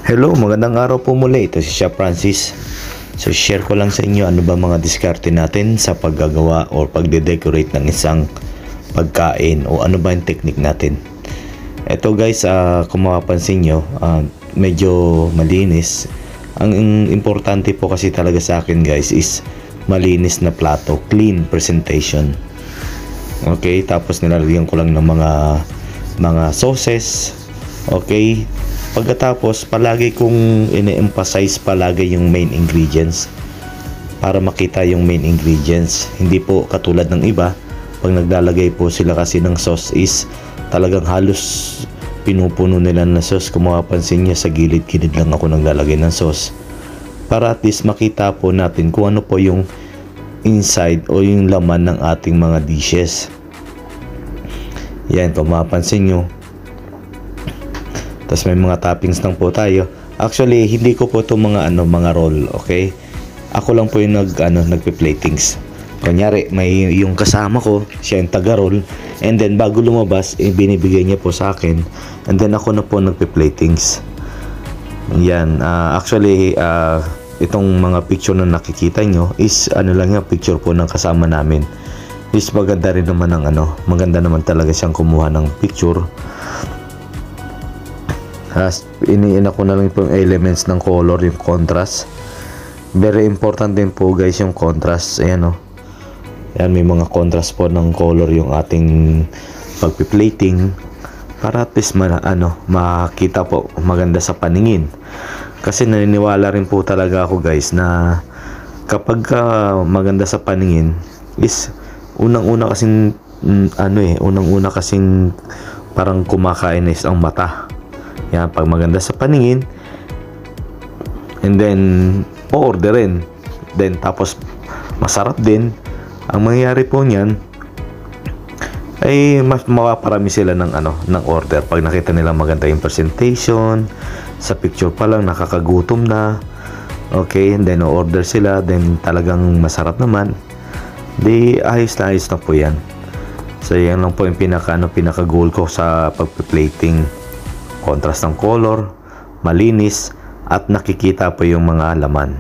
Hello, magandang araw po muli. Ito si Chef Francis. So, share ko lang sa inyo ano ba mga diskarte natin sa paggagawa o pagde-decorate ng isang pagkain o ano ba yung technique natin. Ito guys, kung mapapansin nyo, medyo malinis. Ang importante po kasi talaga sa akin guys is malinis na plato, clean presentation. Okay, tapos nilalagyan ko lang ng mga sauces. Okay, pagkatapos palagi kong ine-emphasize palagi yung main ingredients para makita yung main ingredients. Hindi po katulad ng iba, pag naglalagay po sila kasi ng sauce is talagang halos pinupuno nila ng sauce. Kung mapapansin niya, sa gilid-gilid lang ako naglalagay ng sauce para at least makita po natin kung ano po yung inside o yung laman ng ating mga dishes. Yan, kung mapapansin nyo. Tapos may mga toppings lang po tayo. Actually, hindi ko po ito mga roll, okay? Ako lang po yung nagpe-platings. Kunyari, may yung kasama ko, siya yung taga-roll, and then bago lumabas, binibigay niya po sa akin, and then ako na po nagpe-platings. Yan, actually, itong mga picture na nakikita nyo is lang yung picture po ng kasama namin. Is maganda rin naman maganda naman talaga siyang kumuha ng picture. Iniina ko na lang po yung elements ng color, yung contrast. Very important din po guys yung contrast. Ayan Ayan, may mga contrast po ng color yung ating pagpi-plating para at least makita po maganda sa paningin. Kasi naniniwala rin po talaga ako guys na kapag maganda sa paningin is unang-una kasing parang kumakain is ang mata. Yan, pag maganda sa paningin, and then orderin, then tapos masarap din, ang mangyayari po niyan ay mas mapaparami sila ng order pag nakita nila maganda yung presentation. Sa picture pa lang nakakagutom na, okay, and then order sila, then talagang masarap naman, di ayos na po yan. So yan lang po yung pinaka goal ko sa pagpe-plating. Contrast ng color, malinis, at nakikita po yung mga laman.